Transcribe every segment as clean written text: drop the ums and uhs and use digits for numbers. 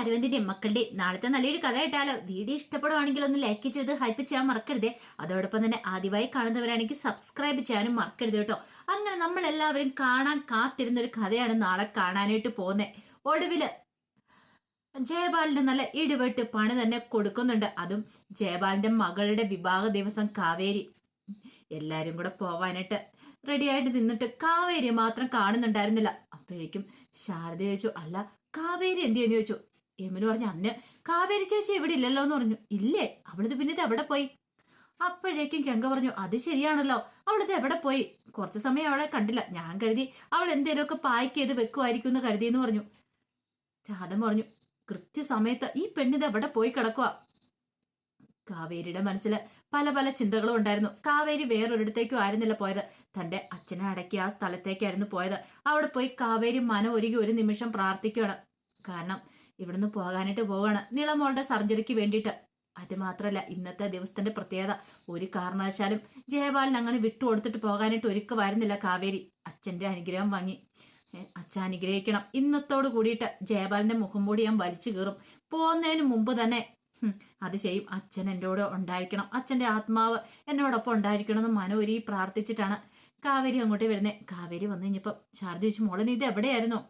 അരവിന്ദിന്റെയും മക്കളുടെയും നാളത്തെ നല്ലൊരു കഥ കേട്ടാലോ? വീഡിയോ ഇഷ്ടപ്പെടുവാണെങ്കിൽ ഒന്ന് ലൈക്ക് ചെയ്ത് ഹൈപ്പ് ചെയ്യാൻ മറക്കരുതേ. അതോടൊപ്പം തന്നെ ആദ്യമായി കാണുന്നവരാണെങ്കിൽ സബ്സ്ക്രൈബ് ചെയ്യാനും മറക്കരുത് കേട്ടോ. അങ്ങനെ നമ്മൾ എല്ലാവരും കാണാൻ കാത്തിരുന്ന ഒരു കഥയാണ് നാളെ കാണാനായിട്ട് പോകുന്നത്. ഒടുവില് ജയപാലിന്റെ നല്ല ഇടിവെട്ട് പണി തന്നെ കൊടുക്കുന്നുണ്ട്. അതും ജയപാലിന്റെ മകളുടെ വിവാഹ ദിവസം കാവേരി എല്ലാരും കൂടെ പോവാനായിട്ട് റെഡിയായിട്ട് നിന്നിട്ട് കാവേരി മാത്രം കാണുന്നുണ്ടായിരുന്നില്ല. അപ്പോഴേക്കും ശാരദ ചോദിച്ചു, അല്ല കാവേരി എന്തിയെന്ന് ചോദിച്ചു. യമുന പറഞ്ഞു, അന്ന് കാവേരി ചേച്ചി ഇവിടെ ഇല്ലല്ലോ എന്ന് പറഞ്ഞു. ഇല്ലേ, അവളിത് പിന്നെ ഇത് എവിടെ പോയി? അപ്പോഴേക്കും ഗംഗ പറഞ്ഞു, അത് ശരിയാണല്ലോ, അവളിത് എവിടെ പോയി? കുറച്ചു സമയം അവളെ കണ്ടില്ല. ഞാൻ കരുതി അവൾ എന്തേലുമൊക്കെ പായ്ക്ക് ചെയ്ത് വെക്കുമായിരിക്കും എന്ന് കരുതിയെന്ന് പറഞ്ഞു. രാധ പറഞ്ഞു, കൃത്യസമയത്ത് ഈ പെണ്ണിത് എവിടെ പോയി കിടക്കുക? കാവേരിയുടെ മനസ്സിൽ പല പല ചിന്തകളും ഉണ്ടായിരുന്നു. കാവേരി വേറൊരിടത്തേക്കും ആയിരുന്നില്ല പോയത്, തന്റെ അച്ഛനെ അടക്കിയ ആ സ്ഥലത്തേക്കായിരുന്നു പോയത്. അവിടെ പോയി കാവേരി മനം ഒരുങ്ങി ഒരു നിമിഷം പ്രാർത്ഥിക്കുകയാണ്. കാരണം ഇവിടുന്ന് പോകാനായിട്ട് പോവുകയാണ് നീളമോളുടെ സർജറിക്ക് വേണ്ടിയിട്ട്. അത് മാത്രല്ല, ഇന്നത്തെ ദിവസത്തിന്റെ പ്രത്യേകത, ഒരു കാരണവശാലും ജയപാലിന് അങ്ങനെ വിട്ടുകൊടുത്തിട്ട് പോകാനായിട്ട് ഒരുക്കമായിരുന്നില്ല കാവേരി. അച്ഛന്റെ അനുഗ്രഹം വാങ്ങി അച്ഛൻ അനുഗ്രഹിക്കണം. ഇന്നത്തോട് കൂടിയിട്ട് ജയപാലിന്റെ മുഖം മൂടി ഞാൻ വലിച്ചു കീറും. പോകുന്നതിന് മുമ്പ് തന്നെ അത് ചെയ്യും. അച്ഛൻ എന്നോട് ഉണ്ടായിരിക്കണം, അച്ഛന്റെ ആത്മാവ് എന്നോടൊപ്പം ഉണ്ടായിരിക്കണം എന്ന് മനോരി പ്രാർത്ഥിച്ചിട്ടാണ് കാവേരി അങ്ങോട്ട് വരുന്നത്. കാവേരി വന്നു കഴിഞ്ഞപ്പം ശാരദ ചോദിച്ചു, മോളെ നീ ഇത് എവിടെയായിരുന്നു?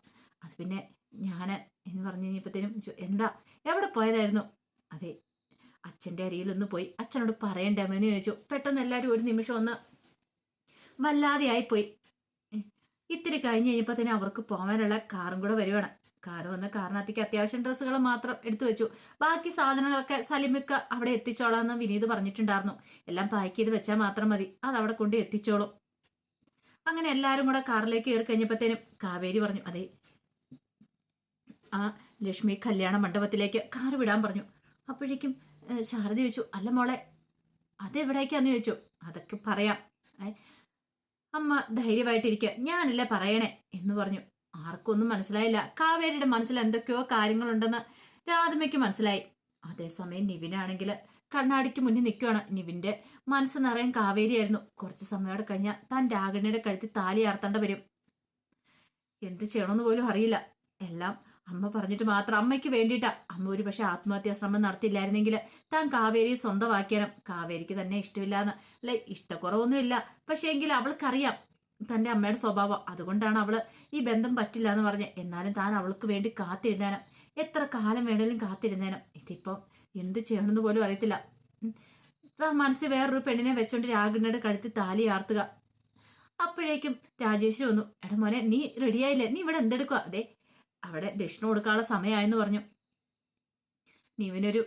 അത് പിന്നെ ഞാന് എന്ന് പറഞ്ഞു കഴിഞ്ഞപ്പത്തേനും എന്താ എവിടെ പോയതായിരുന്നു? അതെ, അച്ഛന്റെ അരിയിലൊന്ന് പോയി, അച്ഛനോട് പറയണ്ടേമെന്ന് ചോദിച്ചു. പെട്ടെന്ന് എല്ലാവരും ഒരു നിമിഷം ഒന്ന് വല്ലാതെയായിപ്പോയി. ഇത്തിരി കഴിഞ്ഞ് കഴിഞ്ഞപ്പത്തേനും അവർക്ക് പോകാനുള്ള കാറും കൂടെ വരുവാണ്. കാറ് വന്ന് കാറിനകത്തേക്ക് അത്യാവശ്യം ഡ്രസ്സുകൾ മാത്രം എടുത്തു വെച്ചു. ബാക്കി സാധനങ്ങളൊക്കെ സലിമിക്ക അവിടെ എത്തിച്ചോളാന്ന് വിനീത് പറഞ്ഞിട്ടുണ്ടായിരുന്നു. എല്ലാം പാക്ക് ചെയ്ത് വെച്ചാൽ മാത്രം മതി, അത് അവിടെ കൊണ്ട് എത്തിച്ചോളും. അങ്ങനെ എല്ലാവരും കൂടെ കാറിലേക്ക് കയറി കഴിഞ്ഞപ്പത്തേനും കാവേരി പറഞ്ഞു, അതെ ആ ലക്ഷ്മി കല്യാണ മണ്ഡപത്തിലേക്ക് കാറ് വിടാൻ പറഞ്ഞു. അപ്പോഴേക്കും ശാരദ ചോദിച്ചു, അല്ല മോളെ അതെവിടേക്കാന്ന് ചോദിച്ചു. അതൊക്കെ പറയാം, അമ്മ ധൈര്യമായിട്ടിരിക്കുക, ഞാനല്ലേ പറയണേ എന്ന് പറഞ്ഞു. ആർക്കൊന്നും മനസ്സിലായില്ല. കാവേരിയുടെ മനസ്സിൽ എന്തൊക്കെയോ കാര്യങ്ങളുണ്ടെന്ന് രാധമ്മയ്ക്ക് മനസ്സിലായി. അതേസമയം നിവിനാണെങ്കിൽ കണ്ണാടിക്ക് മുന്നിൽ നിൽക്കുകയാണ്. നിവിന്റെ മനസ്സ് നിറയാൻ കാവേരിയായിരുന്നു. കുറച്ചു സമയോടെ കഴിഞ്ഞാൽ താൻ രാഗിണിയുടെ കഴുത്തിൽ താലി ആർത്തേണ്ട വരും. എന്ത് ചെയ്യണമെന്ന് പോലും അറിയില്ല. എല്ലാം അമ്മ പറഞ്ഞിട്ട് മാത്രം, അമ്മയ്ക്ക് വേണ്ടിയിട്ടാ. അമ്മ ഒരു പക്ഷെ ആത്മഹത്യാ ശ്രമം നടത്തില്ലായിരുന്നെങ്കിൽ താൻ കാവേരിയെ സ്വന്തമാക്കിയാലും. കാവേരിക്ക് തന്നെ ഇഷ്ടമില്ലാന്ന് അല്ലെ, ഇഷ്ടക്കുറവൊന്നുമില്ല, പക്ഷെ എങ്കിൽ അവൾക്കറിയാം തന്റെ അമ്മയുടെ സ്വഭാവം. അതുകൊണ്ടാണ് അവള് ഈ ബന്ധം പറ്റില്ല എന്ന് പറഞ്ഞ്. എന്നാലും താൻ അവൾക്ക് വേണ്ടി കാത്തിരുന്നേനും, എത്ര കാലം വേണേലും കാത്തിരുന്നേനും. ഇതിപ്പം എന്ത് ചെയ്യണമെന്ന് പോലും അറിയത്തില്ല. മനസ്സിൽ വേറൊരു പെണ്ണിനെ വെച്ചോണ്ട് രാഗിണിയുടെ കഴുത്തിൽ താലി ആർത്തുക. അപ്പോഴേക്കും രാജേഷ് വന്നു. എടാ മോനെ, നീ റെഡിയായില്ലേ? നീ ഇവിടെ എന്തെടുക്കുക? അതെ, അവിടെ ദക്ഷിണ കൊടുക്കാനുള്ള സമയമായെന്ന് പറഞ്ഞു. നീവിനൊരു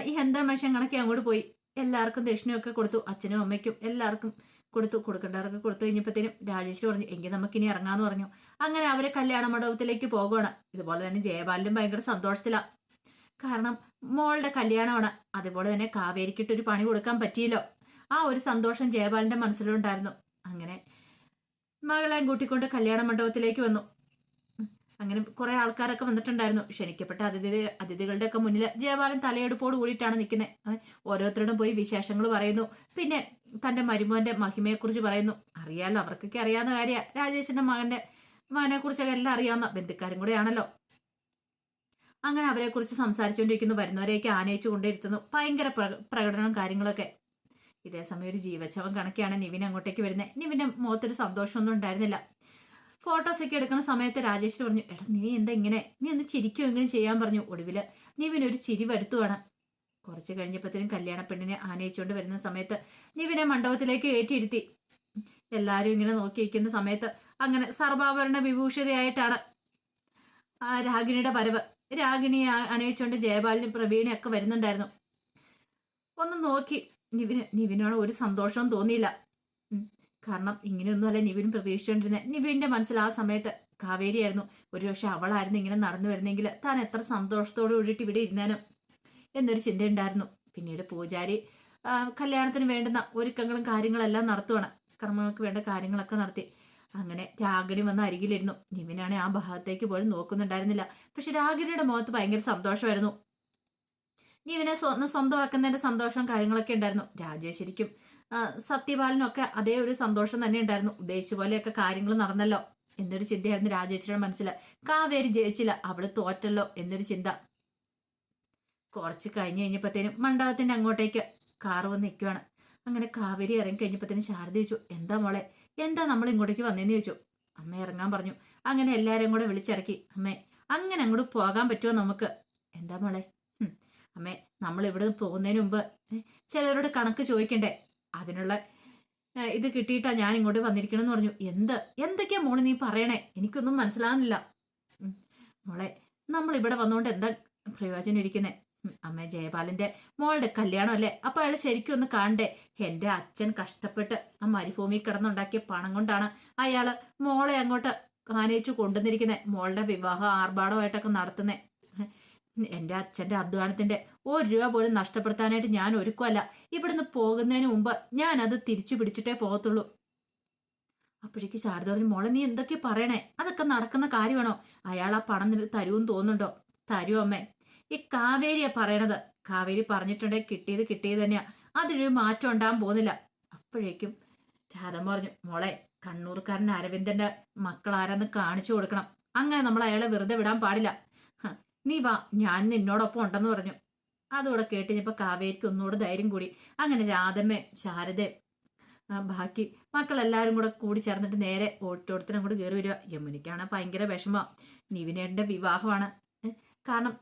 ഈ യന്ത്രമനുഷ്യൻ കണക്കെ അങ്ങോട്ട് പോയി എല്ലാവർക്കും ദക്ഷിണയൊക്കെ കൊടുത്തു. അച്ഛനും അമ്മയ്ക്കും എല്ലാവർക്കും കൊടുത്തു. കൊടുക്കേണ്ടവർക്ക് കൊടുത്തു കഴിഞ്ഞപ്പോഴത്തേനും രാജേഷ് പറഞ്ഞു, എങ്കിൽ നമുക്കിനി ഇറങ്ങാന്ന് പറഞ്ഞു. അങ്ങനെ അവരെ കല്യാണ മണ്ഡപത്തിലേക്ക് പോകുകയാണ്. ഇതുപോലെ തന്നെ ജയപാലിനും ഭയങ്കര സന്തോഷത്തിലാണ്. കാരണം മോളുടെ കല്യാണമാണ്. അതുപോലെ തന്നെ കാവേരിക്കിട്ടൊരു പണി കൊടുക്കാൻ പറ്റിയല്ലോ. ആ ഒരു സന്തോഷം ജയപാലിന്റെ മനസ്സിലുണ്ടായിരുന്നു. അങ്ങനെ മകളെയും കൂട്ടിക്കൊണ്ട് കല്യാണ മണ്ഡപത്തിലേക്ക് വന്നു. അങ്ങനെ കുറെ ആൾക്കാരൊക്കെ വന്നിട്ടുണ്ടായിരുന്നു. ക്ഷണിക്കപ്പെട്ട അതിഥികളുടെ ഒക്കെ മുന്നിൽ ജയപാലൻ തലയെടുപ്പോട് കൂടിയിട്ടാണ് നിൽക്കുന്നത്. ഓരോരുത്തരോടും പോയി വിശേഷങ്ങൾ പറയുന്നു. പിന്നെ തന്റെ മരുമോന്റെ മഹിമയെക്കുറിച്ച് പറയുന്നു. അറിയാലോ, അവർക്കൊക്കെ അറിയാവുന്ന കാര്യ. രാജേഷിന്റെ മകനെ കുറിച്ചൊക്കെ എല്ലാം അറിയാവുന്ന ബന്ധുക്കാരും കൂടെ ആണല്ലോ. അങ്ങനെ അവരെ കുറിച്ച് സംസാരിച്ചുകൊണ്ടിരിക്കുന്നു. വരുന്നവരെയൊക്കെ ആനയിച്ചു കൊണ്ടിരുത്തുന്നു. ഭയങ്കര പ്രകടനവും കാര്യങ്ങളൊക്കെ. ഇതേസമയം ഒരു ജീവച്ചവൻ കണക്കെയാണ് നിവിൻ അങ്ങോട്ടേക്ക് വരുന്നത്. നിവിന്റെ മുഖത്തൊരു സന്തോഷമൊന്നും ഉണ്ടായിരുന്നില്ല. ഫോട്ടോസ് ഒക്കെ എടുക്കുന്ന സമയത്ത് രാജേഷ് പറഞ്ഞു, എടാ നീ എന്താ ഇങ്ങനെ, നീ ഒന്ന് ചിരിക്കുമെങ്കിലും ചെയ്യാൻ പറഞ്ഞു. ഒടുവില് നിവിനൊരു ചിരി വരുത്തുവാണ്. കുറച്ച് കഴിഞ്ഞപ്പോഴത്തേനും കല്യാണ പെണ്ണിനെ ആനയിച്ചുകൊണ്ട് വരുന്ന സമയത്ത് നിവിനെ മണ്ഡപത്തിലേക്ക് കയറ്റിയിരുത്തി. എല്ലാരും ഇങ്ങനെ നോക്കിയിരിക്കുന്ന സമയത്ത് അങ്ങനെ സർവാഭരണ വിഭൂഷിതയായിട്ടാണ് രാഗിണിയുടെ വരവ്. രാഗിണിയെ അനയിച്ചുകൊണ്ട് ജയപാലിനും പ്രവീണയൊക്കെ വരുന്നുണ്ടായിരുന്നു. ഒന്ന് നോക്കി നിവിനോട് ഒരു സന്തോഷവും തോന്നിയില്ല. കാരണം ഇങ്ങനെയൊന്നുമല്ല നിവിൻ പ്രതീക്ഷിച്ചുകൊണ്ടിരുന്നത്. നിവിന്റെ മനസ്സിൽ ആ സമയത്ത് കാവേരിയായിരുന്നു. ഒരുപക്ഷെ അവളായിരുന്നു ഇങ്ങനെ നടന്നു വരുന്നെങ്കിൽ താൻ എത്ര സന്തോഷത്തോടു കൂടിയിട്ട് ഇവിടെ ഇരുന്നേനും എന്നൊരു ചിന്തയുണ്ടായിരുന്നു. പിന്നീട് പൂജാരി കല്യാണത്തിന് വേണ്ടുന്ന ഒരുക്കങ്ങളും കാര്യങ്ങളെല്ലാം നടത്തുവാണ്. കർമ്മങ്ങൾക്ക് വേണ്ട കാര്യങ്ങളൊക്കെ നടത്തി. അങ്ങനെ രാഗിണി വന്ന് അരികിലിരുന്നു. നിവിനാണ് ആ ഭാഗത്തേക്ക് പോലും നോക്കുന്നുണ്ടായിരുന്നില്ല. പക്ഷെ രാഗിണിയുടെ മുഖത്ത് ഭയങ്കര സന്തോഷമായിരുന്നു. നിവിനെ സ്വന്തമാക്കുന്നതിന്റെ സന്തോഷവും കാര്യങ്ങളൊക്കെ ഉണ്ടായിരുന്നു. രാജേശ്വരിക്കും സത്യപാലനൊക്കെ അതേ ഒരു സന്തോഷം തന്നെ ഉണ്ടായിരുന്നു. ഉദ്ദേശിച്ച പോലെയൊക്കെ കാര്യങ്ങൾ നടന്നല്ലോ എന്നൊരു ചിന്തയായിരുന്നു രാജേശ്വരിയുടെ മനസ്സിൽ. കാവേരി ജയിച്ചില്ല, അവള് തോറ്റല്ലോ എന്നൊരു ചിന്ത. കുറച്ച് കഴിഞ്ഞ് കഴിഞ്ഞപ്പോഴത്തേനും മണ്ഡപത്തിന്റെ അങ്ങോട്ടേക്ക് കാറ് വന്ന് നിൽക്കുവാണ്. അങ്ങനെ കാവേരി ഇറങ്ങി കഴിഞ്ഞപ്പോഴത്തേനും ശാരദ ചോദിച്ചു, എന്താ മോളെ, എന്താ നമ്മൾ ഇങ്ങോട്ടേക്ക് വന്നേന്ന് ചോദിച്ചു. അമ്മ ഇറങ്ങാൻ പറഞ്ഞു. അങ്ങനെ എല്ലാവരും കൂടെ വിളിച്ചിറക്കി. അമ്മേ, അങ്ങനെ അങ്ങോട്ട് പോകാൻ പറ്റുമോ നമുക്ക്? എന്താ മോളെ? അമ്മേ, നമ്മൾ ഇവിടെ പോകുന്നതിന് മുമ്പ് ചിലവരോട് കണക്ക് ചോദിക്കണ്ടേ? അതിനുള്ള ഇത് കിട്ടിയിട്ടാ ഞാൻ ഇങ്ങോട്ട് വന്നിരിക്കണമെന്ന് പറഞ്ഞു. എന്തൊക്കെയാ മോളെ നീ പറയണേ? എനിക്കൊന്നും മനസ്സിലാകുന്നില്ല. മോളെ, നമ്മൾ ഇവിടെ വന്നുകൊണ്ട് എന്താ പ്രയോജനം ഇരിക്കുന്നേ? അമ്മ, ജയപാലന്റെ മോളുടെ കല്യാണം അല്ലേ, അപ്പൊ അയാൾ ശരിക്കും ഒന്ന് കാണണ്ടേ? എന്റെ അച്ഛൻ കഷ്ടപ്പെട്ട് ആ മരുഭൂമി കിടന്നുണ്ടാക്കിയ പണം കൊണ്ടാണ് അയാള് മോളെ അങ്ങോട്ട് ആനയിച്ചു കൊണ്ടുവന്നിരിക്കുന്നത്. മോളുടെ വിവാഹം ആർഭാടമായിട്ടൊക്കെ നടത്തുന്നേ. എന്റെ അച്ഛന്റെ അധ്വാനത്തിന്റെ 1 രൂപ പോലും നഷ്ടപ്പെടുത്താനായിട്ട് ഞാൻ ഒരുക്കുമല്ല. ഇവിടുന്ന് പോകുന്നതിന് മുമ്പ് ഞാൻ അത് തിരിച്ചു പിടിച്ചിട്ടേ പോകത്തുള്ളൂ. അപ്പോഴേക്ക് ശാരദ പറഞ്ഞു, മോളെ നീ എന്തൊക്കെ പറയണേ? അതൊക്കെ നടക്കുന്ന കാര്യമാണോ? അയാൾ ആ പണം നിനക്ക് തരുമെന്ന് തോന്നുന്നുണ്ടോ? തരൂ അമ്മേ. ഈ കാവേരിയാ പറയണത്. കാവേരി പറഞ്ഞിട്ടുണ്ടെങ്കിൽ കിട്ടിയത് തന്നെയാ. അതിനൊരു മാറ്റം ഉണ്ടാകാൻ പോകുന്നില്ല. അപ്പോഴേക്കും രാധമ്മ പറഞ്ഞു, മോളെ, കണ്ണൂർക്കാരൻ അരവിന്ദന്റെ മക്കൾ ആരാന്ന് കാണിച്ചു കൊടുക്കണം. അങ്ങനെ നമ്മൾ അയാളെ വെറുതെ വിടാൻ പാടില്ല. നീ വാ, ഞാൻ നിന്നോടൊപ്പം ഉണ്ടെന്ന് പറഞ്ഞു. അതുകൂടെ കേട്ടുകഴിഞ്ഞപ്പോ കാവേരിക്ക് ഒന്നുകൂടെ ധൈര്യം കൂടി. അങ്ങനെ രാധമ്മയും ശാരദയും ബാക്കി മക്കളെല്ലാരും കൂടി ചേർന്നിട്ട് നേരെ ഓട്ടോടത്തിനും കൂടെ കയറി വരിക. യമുനയ്ക്കാണ് ഭയങ്കര വിഷമം. നിവിനേട്ടന്റെ വിവാഹമാണ്. കാരണം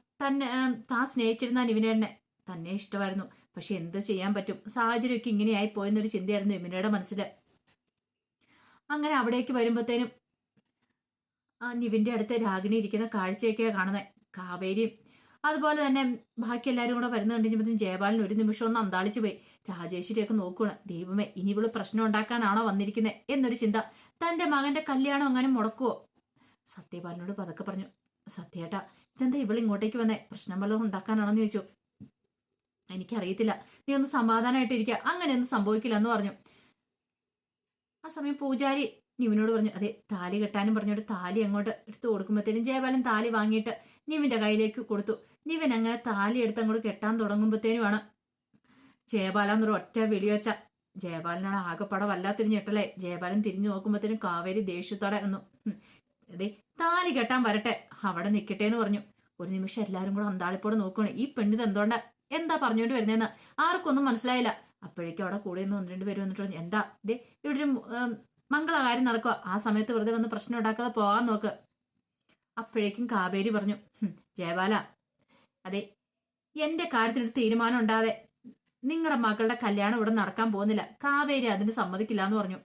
താൻ സ്നേഹിച്ചിരുന്ന നിവിനേട്ടനെ തന്നെ ഇഷ്ടമായിരുന്നു. പക്ഷെ എന്ത് ചെയ്യാൻ പറ്റും, സാഹചര്യമൊക്കെ ഇങ്ങനെയായി പോയെന്നൊരു ചിന്തയായിരുന്നു യമുനയുടെ മനസ്സിൽ. അങ്ങനെ അവിടേക്ക് വരുമ്പോഴത്തേനും നിവിന്റെ അടുത്ത് രാഗിണി ഇരിക്കുന്ന കാഴ്ചയൊക്കെയാ കാണുന്നത്. കാവേരിയും അതുപോലെ തന്നെ ബാക്കി എല്ലാവരും കൂടെ വരുന്ന കണ്ടിരിക്കുമ്പോഴത്തേക്കും ജയപാലൻ ഒരു നിമിഷം ഒന്ന് അന്താളിച്ചു പോയി. രാജേശ്വരിയൊക്കെ നോക്കുകയാണ്. ദൈവമേ, ഇനി ഇവള് പ്രശ്നം ഉണ്ടാക്കാനാണോ വന്നിരിക്കുന്നത് എന്നൊരു ചിന്ത. തന്റെ മകന്റെ കല്യാണം അങ്ങനെ മുടക്കുവോ? സത്യപാലനോട് പതുക്കെ പറഞ്ഞു, സത്യേട്ടാ, ഇതെന്താ ഇവൾ ഇങ്ങോട്ടേക്ക് വന്നേ? പ്രശ്നം വല്ലതും ഉണ്ടാക്കാനാണോന്ന് ചോദിച്ചു. എനിക്കറിയത്തില്ല, നീ ഒന്ന് സമാധാനമായിട്ടിരിക്കുക, അങ്ങനെയൊന്നും സംഭവിക്കില്ല എന്ന് പറഞ്ഞു. ആ സമയം പൂജാരി നിവിനോട് പറഞ്ഞു, അതെ, താലി കെട്ടാനും പറഞ്ഞോട്ട് താലി അങ്ങോട്ട് എടുത്തു കൊടുക്കുമ്പോഴത്തേനും ജയപാലൻ താലി വാങ്ങിയിട്ട് നിവിന്റെ കയ്യിലേക്ക് കൊടുത്തു. നിവിൻ അങ്ങനെ താലി എടുത്ത് അങ്ങോട്ട് കെട്ടാൻ തുടങ്ങുമ്പോഴത്തേനുമാണ് ജയപാലന്നൊരു ഒറ്റ വെടിവെച്ച. ജയപാലനാണ് ആകെപ്പാടെ വല്ലാത്തൊരു ഞെട്ടലേ. ജയപാലൻ തിരിഞ്ഞു നോക്കുമ്പോഴത്തേനും കാവേരി ദേഷ്യത്തോടെ വന്നു. അതെ, താലി കെട്ടാൻ വരട്ടെ, അവിടെ നിൽക്കട്ടെ എന്ന് പറഞ്ഞു. ഒരു നിമിഷം എല്ലാരും കൂടെ അന്താളിപ്പോടെ നോക്കുകയാണ്. ഈ പെണ്ണിത് എന്താ പറഞ്ഞുകൊണ്ട് വരുന്നതെന്ന് ആർക്കൊന്നും മനസ്സിലായില്ല. അപ്പോഴേക്കും അവിടെ കൂടെ നിന്ന് 1-2 പേര് വന്നിട്ട് പറഞ്ഞു, എന്താ ഇതേ ഇവിടെ ഒരു മംഗളകാര്യം നടക്കുക, ആ സമയത്ത് വെറുതെ വന്ന് പ്രശ്നം ഉണ്ടാക്കാതെ പോകാൻ നോക്ക്. അപ്പോഴേക്കും കാവേരി പറഞ്ഞു, ജയപാല, അതെ, എന്റെ കാര്യത്തിനൊരു തീരുമാനം ഉണ്ടാതെ നിങ്ങളുടെ മകളുടെ കല്യാണം ഇവിടെ നടക്കാൻ പോകുന്നില്ല. കാവേരി അതിന് സമ്മതിക്കില്ല എന്ന് പറഞ്ഞു.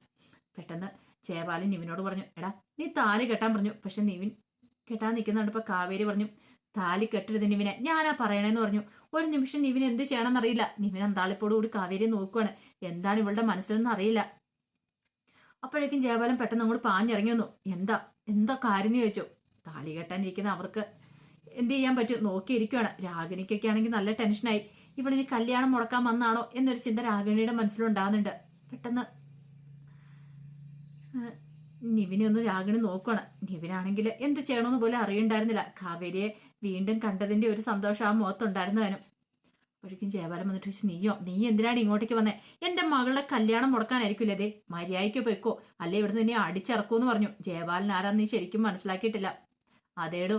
പെട്ടെന്ന് ജയപാലൻ നിവിനോട് പറഞ്ഞു, എടാ, നീ താലി കെട്ടാൻ പറഞ്ഞു. പക്ഷെ നിവിൻ കെട്ടാൻ നിൽക്കുന്നുണ്ടപ്പോ കാവേരി പറഞ്ഞു, താലി കെട്ടരുത് നിവിനെ, ഞാനാ പറയണേന്ന് പറഞ്ഞു. ഒരു നിമിഷം നിവിൻ എന്ത് ചെയ്യണമെന്നറിയില്ല. നിവിൻ അന്താളിപ്പോട് കൂടി കാവേരിയെ നോക്കുവാണ്. എന്താണ് ഇവളുടെ മനസ്സിലെന്ന് അറിയില്ല. അപ്പോഴേക്കും ജയപാലൻ പെട്ടെന്ന് അങ്ങോട്ട് പാഞ്ഞിറങ്ങി വന്നു. എന്താ കാര്യം എന്ന് ചോദിച്ചു. താലി കെട്ടാനിരിക്കുന്ന അവർക്ക് എന്ത് ചെയ്യാൻ പറ്റും, നോക്കിയിരിക്കുകയാണ്. രാഗിണിക്കൊക്കെ ആണെങ്കിൽ നല്ല ടെൻഷനായി. ഇവളിനി കല്യാണം മുടക്കാൻ വന്നാണോ എന്നൊരു ചിന്ത രാഗിണിയുടെ മനസ്സിലുണ്ടാകുന്നുണ്ട്. പെട്ടെന്ന് നിവിനെ ഒന്ന് രാഗിണി നോക്കുകയാണ്. നിവിനാണെങ്കിൽ എന്ത് ചെയ്യണമെന്ന് പോലും അറിയണ്ടായിരുന്നില്ല. കാവേരിയെ വീണ്ടും കണ്ടതിന്റെ ഒരു സന്തോഷം ആ മുഖത്തുണ്ടായിരുന്നതിനും. അപ്പോഴേക്കും ജയപാലൻ വന്നിട്ട് ചോദിച്ചു, നീ എന്തിനാണ് ഇങ്ങോട്ടേക്ക് വന്നേ? എന്റെ മകളുടെ കല്യാണം മുടക്കാനായിരിക്കില്ലേ? അതെ, മര്യാദയ്ക്ക് പോയിക്കോ, അല്ലെ ഇവിടുന്ന് നിന്നെ അടിച്ചിറക്കൂന്ന് പറഞ്ഞു. ജയപാലൻ ആരാന്ന് നീ ശരിക്കും മനസ്സിലാക്കിയിട്ടില്ല. അതേടോ,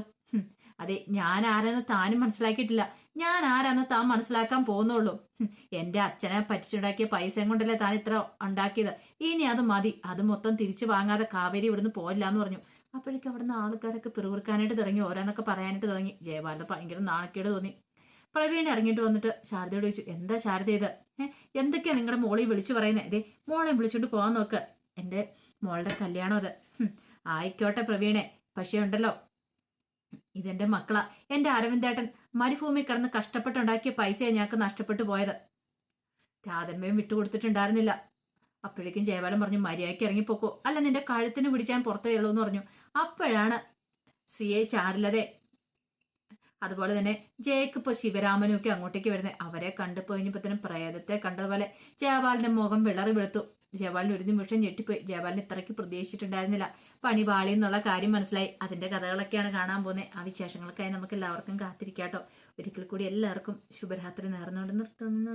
അതെ, ഞാൻ ആരാന്ന് താനും മനസ്സിലാക്കിയിട്ടില്ല. ഞാൻ ആരാന്ന് താൻ മനസ്സിലാക്കാൻ പോകുന്നുള്ളൂ. എന്റെ അച്ഛനെ പറ്റിച്ചുണ്ടാക്കിയ പൈസയും കൊണ്ടല്ലേ താൻ ഇത്ര ഉണ്ടാക്കിയത്. ഇനി അത് മതി, അത് മൊത്തം തിരിച്ചു വാങ്ങാതെ കാവേരി ഇവിടുന്ന് പോയില്ല എന്ന് പറഞ്ഞു. അപ്പോഴേക്കും അവിടുന്ന് ആൾക്കാരൊക്കെ പിറുപിറുക്കാനായിട്ട് തുടങ്ങി, ഓരോന്നൊക്കെ പറയാനായിട്ട് തുടങ്ങി. ജയപാലന് ഭയങ്കര നാണക്കേട് തോന്നി. പ്രവീൺ ഇറങ്ങിയിട്ട് വന്നിട്ട് ശാരദയോട് ചോദിച്ചു, എന്താ ശാരദ ഇത്? എന്തൊക്കെയാ നിങ്ങളുടെ മോളെ വിളിച്ചു പറയുന്നത്? ഇതേ, മോളെ വിളിച്ചോണ്ട് പോകാൻ നോക്ക്, എന്റെ മോളുടെ കല്യാണം അത്. ആയിക്കോട്ടെ പ്രവീണെ, പക്ഷേ ഉണ്ടല്ലോ, ഇതെന്റെ മക്കളാ. എന്റെ അരവിന്ദേട്ടൻ മരുഭൂമി കിടന്ന് കഷ്ടപ്പെട്ടുണ്ടാക്കിയ പൈസയാണ് ഞങ്ങൾക്ക് നഷ്ടപ്പെട്ടു പോയത്. രാധമ്മയും വിട്ടുകൊടുത്തിട്ടുണ്ടായിരുന്നില്ല. അപ്പോഴേക്കും ജയപാലൻ പറഞ്ഞു, മര്യാദയ്ക്ക് ഇറങ്ങിപ്പോക്കോ, അല്ല നിന്റെ കഴുത്തിന് പിടിച്ചാൻ പുറത്തേ ഉള്ളൂ എന്ന് പറഞ്ഞു. അപ്പോഴാണ് CI ചാരുലതേ അതുപോലെ തന്നെ ജയക്ക് ഇപ്പോൾ ശിവരാമനും ഒക്കെ അങ്ങോട്ടേക്ക് വരുന്നത്. അവരെ കണ്ടപ്പോ ഇനിയിപ്പോ പ്രേതത്തെ കണ്ടതുപോലെ ജയപാലിന്റെ മുഖം വിളറി വെളുത്തു. ജയപാലിന് ഒരു നിമിഷം ഞെട്ടിപ്പോയി. ജയപാലിന് ഇത്രയ്ക്ക് പ്രതീക്ഷിച്ചിട്ടുണ്ടായിരുന്നില്ല. പണി പാളി എന്നുള്ള കാര്യം മനസ്സിലായി. അതിന്റെ കഥകളൊക്കെയാണ് കാണാൻ പോകുന്നത്. ആ വിശേഷങ്ങൾക്കായി നമുക്ക് എല്ലാവർക്കും കാത്തിരിക്കാട്ടോ. ഒരിക്കൽ കൂടി എല്ലാവർക്കും ശുഭരാത്രി നേർന്നുകൊണ്ട് നിർത്തുന്നു.